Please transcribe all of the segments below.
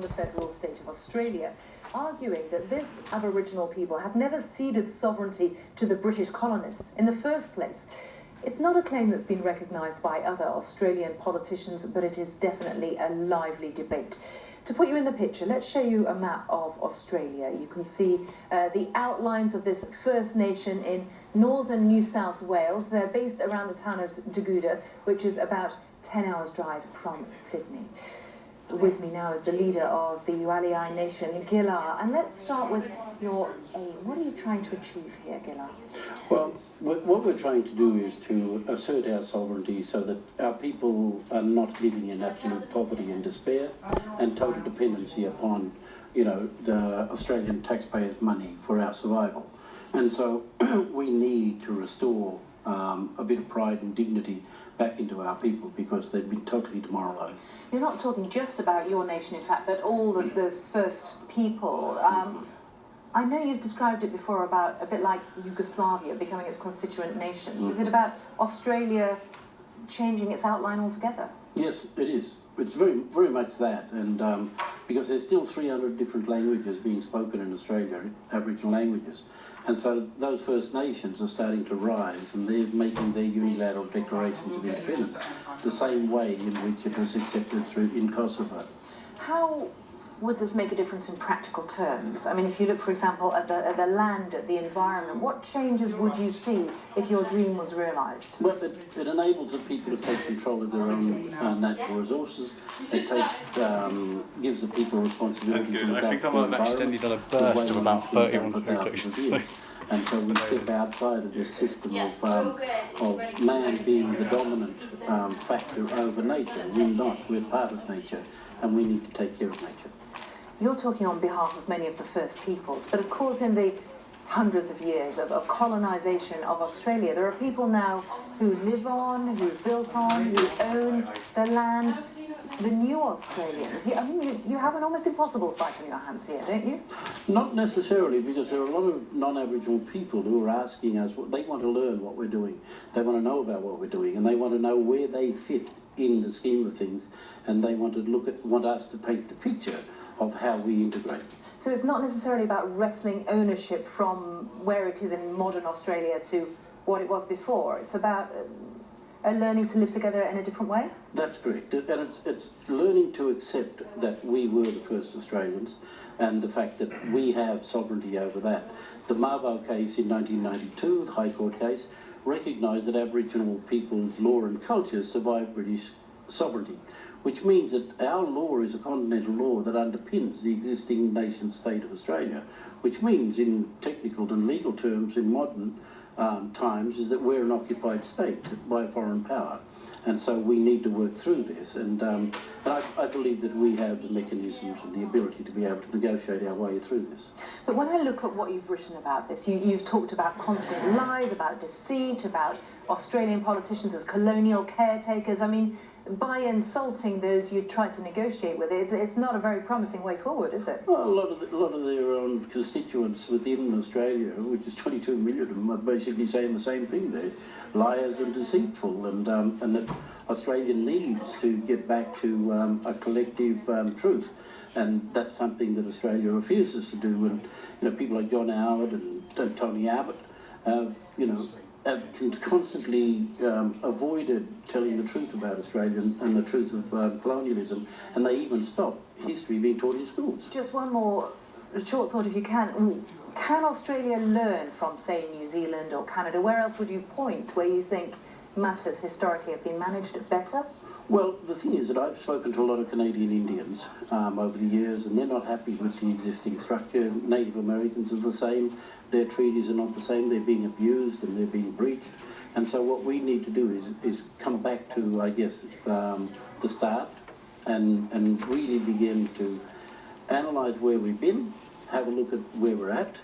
the federal state of Australia, arguing that this Aboriginal people had never ceded sovereignty to the British colonists in the first place. It's not a claim that's been recognised by other Australian politicians, but it is definitely a lively debate. To put you in the picture, let's show you a map of Australia. You can see the outlines of this First Nation in northern New South Wales. They're based around the town of Daguda, which is about 10 hours' drive from Sydney. With me now is the leader of the Yualiai Nation, Gila. And let's start with your aim. What are you trying to achieve here, Gila? Well, what we're trying to do is to assert our sovereignty so that our people are not living in absolute poverty and despair and total dependency upon, the Australian taxpayers' money for our survival. And so we need to restore a bit of pride and dignity back into our people because they've been totally demoralised. You're not talking just about your nation, in fact, but all of the first people. I know you've described it before about a bit like Yugoslavia becoming its constituent nations. Is it about Australia changing its outline altogether? Yes, it is. It's very, very much that, and because there's still 300 different languages being spoken in Australia, Aboriginal languages, and so those First Nations are starting to rise, and they're making their unilateral declarations of independence the same way in which it was accepted in Kosovo. How would this make a difference in practical terms? I mean, if you look, for example, at the land, at the environment, what changes would you see if your dream was realised? Well, it enables the people to take control of their own natural resources. It gives the people responsibility to look after the environment. I think I might have accidentally done a burst of about 31 clicks. And so we step outside of this system of man being the dominant factor over nature. We're not. We're part of nature, and we need to take care of nature. You're talking on behalf of many of the first peoples, but of course in the hundreds of years of colonisation of Australia, there are people now who live on, who've built on, who own the land. The new Australians, you have an almost impossible fight on your hands here, don't you? Not necessarily, because there are a lot of non-Aboriginal people who are asking us, they want to learn what we're doing, they want to know about what we're doing, and they want to know where they fit in the scheme of things, and they want us to paint the picture of how we integrate. So it's not necessarily about wresting ownership from where it is in modern Australia to what it was before. It's about learning to live together in a different way? That's correct. And it's learning to accept that we were the first Australians and the fact that we have sovereignty over that. The Mabo case in 1992, the High Court case, recognised that Aboriginal people's law and culture survived British sovereignty, which means that our law is a continental law that underpins the existing nation state of Australia, which means in technical and legal terms in modern times is that we're an occupied state by a foreign power, and so we need to work through this, and I believe that we have the mechanisms and the ability to be able to negotiate our way through this. But when I look at what you've written about this, you've talked about constant lies, about deceit, about Australian politicians as colonial caretakers. I mean, by insulting those you try to negotiate with, it's not a very promising way forward, is it? Well, a lot of their own constituents within Australia, which is 22 million of them, are basically saying the same thing. They're liars and deceitful, and that Australia needs to get back to a collective truth, and that's something that Australia refuses to do. And people like John Howard and Tony Abbott have constantly avoided telling the truth about Australia and the truth of colonialism, and they even stopped history being taught in schools. Just one more short thought, if you can. Can Australia learn from, say, New Zealand or Canada? Where else would you point where you think matters historically have been managed better? Well, the thing is that I've spoken to a lot of Canadian Indians over the years, and they're not happy with the existing structure. Native Americans are the same. Their treaties are not the same. They're being abused and they're being breached. And so what we need to do is come back to, I guess, the start and really begin to analyse where we've been, have a look at where we're at,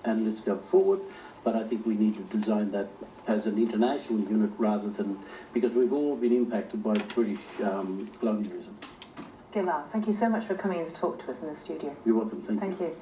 and let's go forward. But I think we need to design that as an international unit rather than, because we've all been impacted by British colonialism. Gila, thank you so much for coming in to talk to us in the studio. You're welcome. Thank you. Thank you.